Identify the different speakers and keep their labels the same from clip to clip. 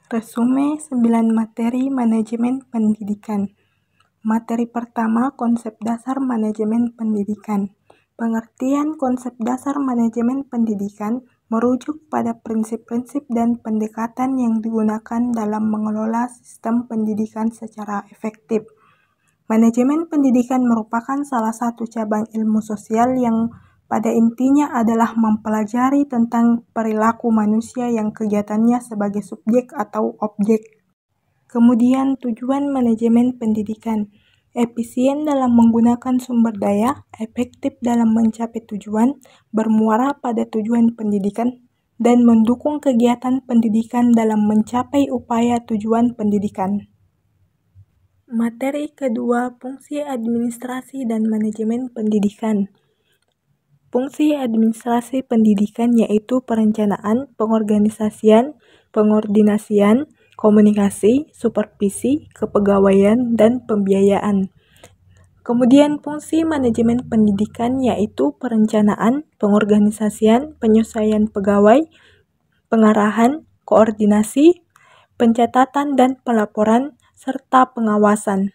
Speaker 1: Resume 9 materi manajemen pendidikan. Materi pertama, konsep dasar manajemen pendidikan. Pengertian konsep dasar manajemen pendidikan merujuk pada prinsip-prinsip dan pendekatan yang digunakan dalam mengelola sistem pendidikan secara efektif. Manajemen pendidikan merupakan salah satu cabang ilmu sosial yang pada intinya adalah mempelajari tentang perilaku manusia yang kegiatannya sebagai subjek atau objek. Kemudian tujuan manajemen pendidikan, efisien dalam menggunakan sumber daya, efektif dalam mencapai tujuan, bermuara pada tujuan pendidikan, dan mendukung kegiatan pendidikan dalam mencapai upaya tujuan pendidikan. Materi kedua, fungsi administrasi dan manajemen pendidikan. Fungsi administrasi pendidikan yaitu perencanaan, pengorganisasian, pengordinasian, komunikasi, supervisi, kepegawaian, dan pembiayaan. Kemudian fungsi manajemen pendidikan yaitu perencanaan, pengorganisasian, penyelesaian pegawai, pengarahan, koordinasi, pencatatan dan pelaporan, serta pengawasan.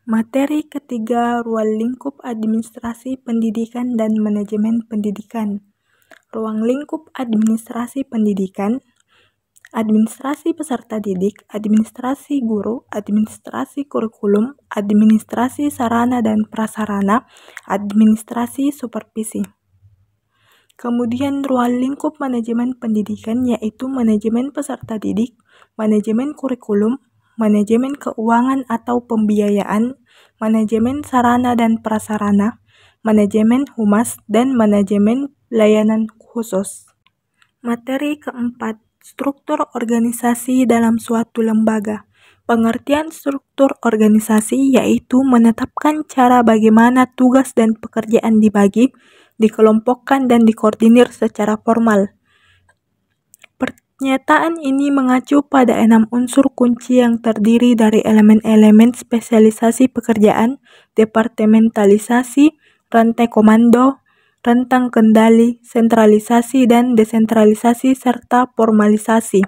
Speaker 1: Materi ketiga, ruang lingkup administrasi pendidikan dan manajemen pendidikan. Ruang lingkup administrasi pendidikan, administrasi peserta didik, administrasi guru, administrasi kurikulum, administrasi sarana dan prasarana, administrasi supervisi. Kemudian ruang lingkup manajemen pendidikan yaitu manajemen peserta didik, manajemen kurikulum, manajemen keuangan atau pembiayaan, manajemen sarana dan prasarana, manajemen humas, dan manajemen layanan khusus. Materi keempat, struktur organisasi dalam suatu lembaga. Pengertian struktur organisasi yaitu menetapkan cara bagaimana tugas dan pekerjaan dibagi, dikelompokkan, dan dikoordinir secara formal. Pernyataan ini mengacu pada 6 unsur kunci yang terdiri dari elemen-elemen spesialisasi pekerjaan, departementalisasi, rantai komando, rentang kendali, sentralisasi dan desentralisasi, serta formalisasi.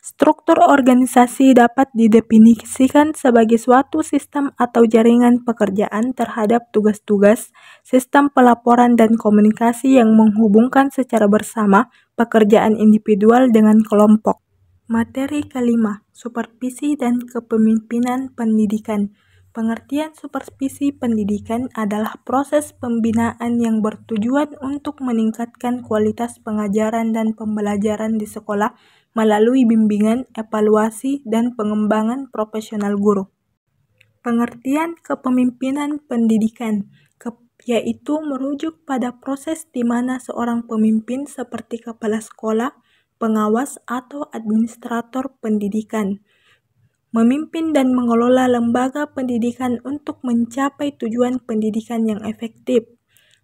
Speaker 1: Struktur organisasi dapat didefinisikan sebagai suatu sistem atau jaringan pekerjaan terhadap tugas-tugas, sistem pelaporan dan komunikasi yang menghubungkan secara bersama pekerjaan individual dengan kelompok. Materi kelima, supervisi dan kepemimpinan pendidikan. Pengertian supervisi pendidikan adalah proses pembinaan yang bertujuan untuk meningkatkan kualitas pengajaran dan pembelajaran di sekolah melalui bimbingan, evaluasi, dan pengembangan profesional guru. Pengertian kepemimpinan pendidikan yaitu merujuk pada proses di mana seorang pemimpin seperti kepala sekolah, pengawas, atau administrator pendidikan memimpin dan mengelola lembaga pendidikan untuk mencapai tujuan pendidikan yang efektif.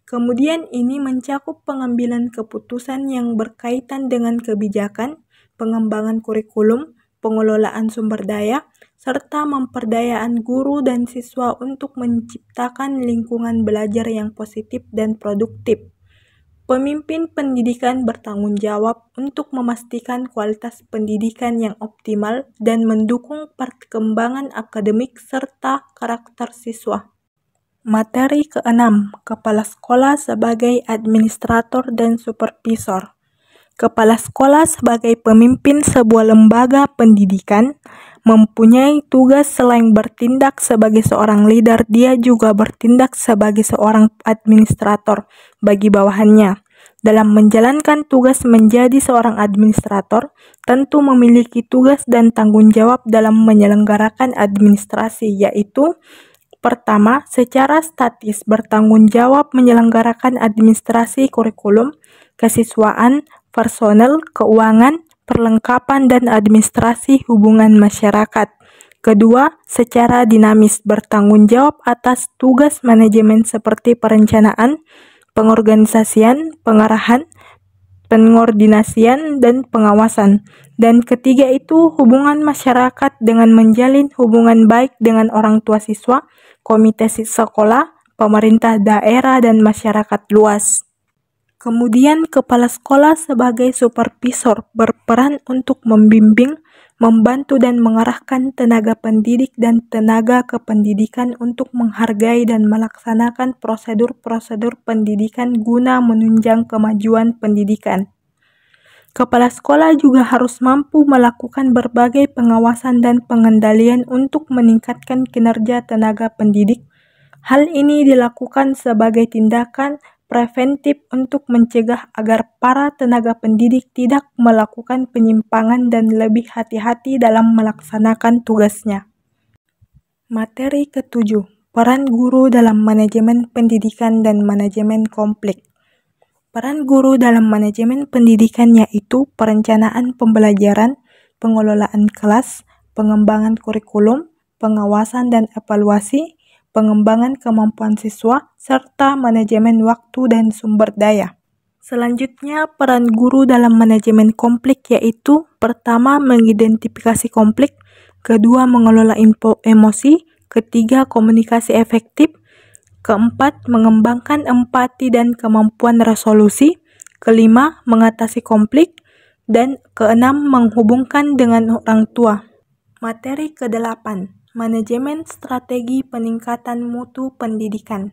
Speaker 1: Kemudian ini mencakup pengambilan keputusan yang berkaitan dengan kebijakan, pengembangan kurikulum, pengelolaan sumber daya, serta memperdayaan guru dan siswa untuk menciptakan lingkungan belajar yang positif dan produktif. Pemimpin pendidikan bertanggung jawab untuk memastikan kualitas pendidikan yang optimal dan mendukung perkembangan akademik serta karakter siswa. Materi keenam, kepala sekolah sebagai administrator dan supervisor. Kepala sekolah sebagai pemimpin sebuah lembaga pendidikan mempunyai tugas selain bertindak sebagai seorang leader, dia juga bertindak sebagai seorang administrator bagi bawahannya. Dalam menjalankan tugas menjadi seorang administrator, tentu memiliki tugas dan tanggung jawab dalam menyelenggarakan administrasi, yaitu pertama, secara statis bertanggung jawab menyelenggarakan administrasi kurikulum, kesiswaan, personel, keuangan, perlengkapan, dan administrasi hubungan masyarakat. Kedua, secara dinamis bertanggung jawab atas tugas manajemen seperti perencanaan, pengorganisasian, pengarahan, pengordinasian, dan pengawasan. Dan ketiga itu hubungan masyarakat dengan menjalin hubungan baik dengan orang tua siswa, komite sekolah, pemerintah daerah, dan masyarakat luas. Kemudian kepala sekolah sebagai supervisor berperan untuk membimbing, membantu dan mengarahkan tenaga pendidik dan tenaga kependidikan untuk menghargai dan melaksanakan prosedur-prosedur pendidikan guna menunjang kemajuan pendidikan. Kepala sekolah juga harus mampu melakukan berbagai pengawasan dan pengendalian untuk meningkatkan kinerja tenaga pendidik. Hal ini dilakukan sebagai tindakan preventif untuk mencegah agar para tenaga pendidik tidak melakukan penyimpangan dan lebih hati-hati dalam melaksanakan tugasnya. Materi ke-7, peran guru dalam manajemen pendidikan dan manajemen konflik. Peran guru dalam manajemen pendidikan yaitu perencanaan pembelajaran, pengelolaan kelas, pengembangan kurikulum, pengawasan dan evaluasi, pengembangan kemampuan siswa, serta manajemen waktu dan sumber daya. Selanjutnya, peran guru dalam manajemen konflik yaitu pertama, mengidentifikasi konflik, kedua, mengelola emosi, ketiga, komunikasi efektif, keempat, mengembangkan empati dan kemampuan resolusi, kelima, mengatasi konflik, dan keenam, menghubungkan dengan orang tua. Materi ke-8, manajemen strategi peningkatan mutu pendidikan.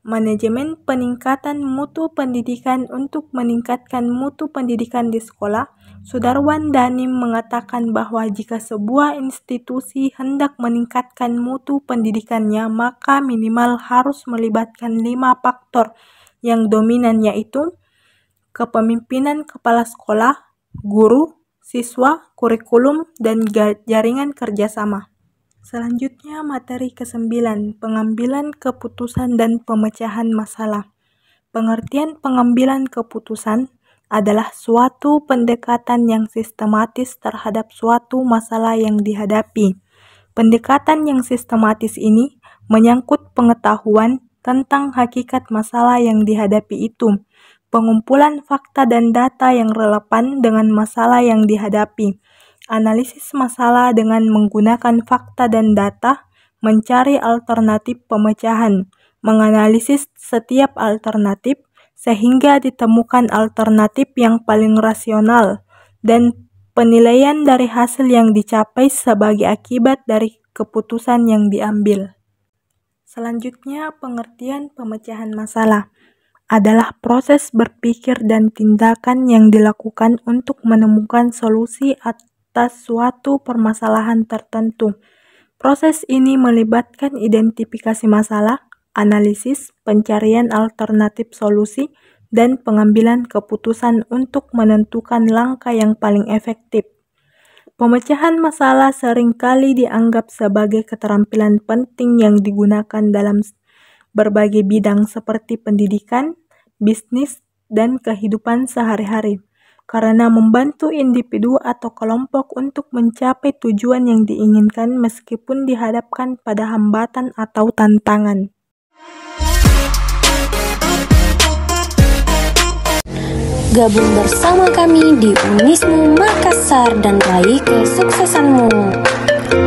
Speaker 1: Manajemen peningkatan mutu pendidikan. Untuk meningkatkan mutu pendidikan di sekolah, Sudarwan Danim mengatakan bahwa jika sebuah institusi hendak meningkatkan mutu pendidikannya, maka minimal harus melibatkan 5 faktor yang dominan, yaitu kepemimpinan kepala sekolah, guru, siswa, kurikulum, dan jaringan kerjasama. Selanjutnya materi ke-9, pengambilan keputusan dan pemecahan masalah. Pengertian pengambilan keputusan adalah suatu pendekatan yang sistematis terhadap suatu masalah yang dihadapi. Pendekatan yang sistematis ini menyangkut pengetahuan tentang hakikat masalah yang dihadapi itu, pengumpulan fakta dan data yang relevan dengan masalah yang dihadapi, analisis masalah dengan menggunakan fakta dan data, mencari alternatif pemecahan, menganalisis setiap alternatif sehingga ditemukan alternatif yang paling rasional, dan penilaian dari hasil yang dicapai sebagai akibat dari keputusan yang diambil. Selanjutnya, pengertian pemecahan masalah adalah proses berpikir dan tindakan yang dilakukan untuk menemukan solusi atas suatu permasalahan tertentu. Proses ini melibatkan identifikasi masalah, analisis, pencarian alternatif solusi, dan pengambilan keputusan untuk menentukan langkah yang paling efektif. Pemecahan masalah seringkali dianggap sebagai keterampilan penting yang digunakan dalam berbagai bidang seperti pendidikan, bisnis, dan kehidupan sehari-hari, karena membantu individu atau kelompok untuk mencapai tujuan yang diinginkan meskipun dihadapkan pada hambatan atau tantangan.
Speaker 2: Gabung bersama kami di Unismu Makassar dan raih kesuksesanmu.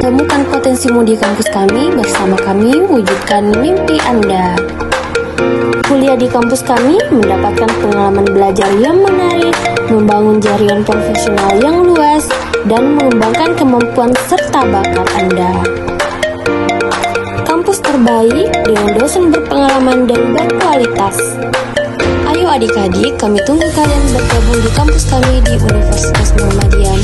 Speaker 2: Temukan potensimu di kampus kami, bersama kami wujudkan mimpi Anda. Kuliah di kampus kami mendapatkan pengalaman belajar yang menarik, membangun jaringan profesional yang luas, dan mengembangkan kemampuan serta bakat Anda. Kampus terbaik dengan dosen berpengalaman dan berkualitas. Ayo adik-adik, kami tunggu kalian bergabung di kampus kami di Universitas Muhammadiyah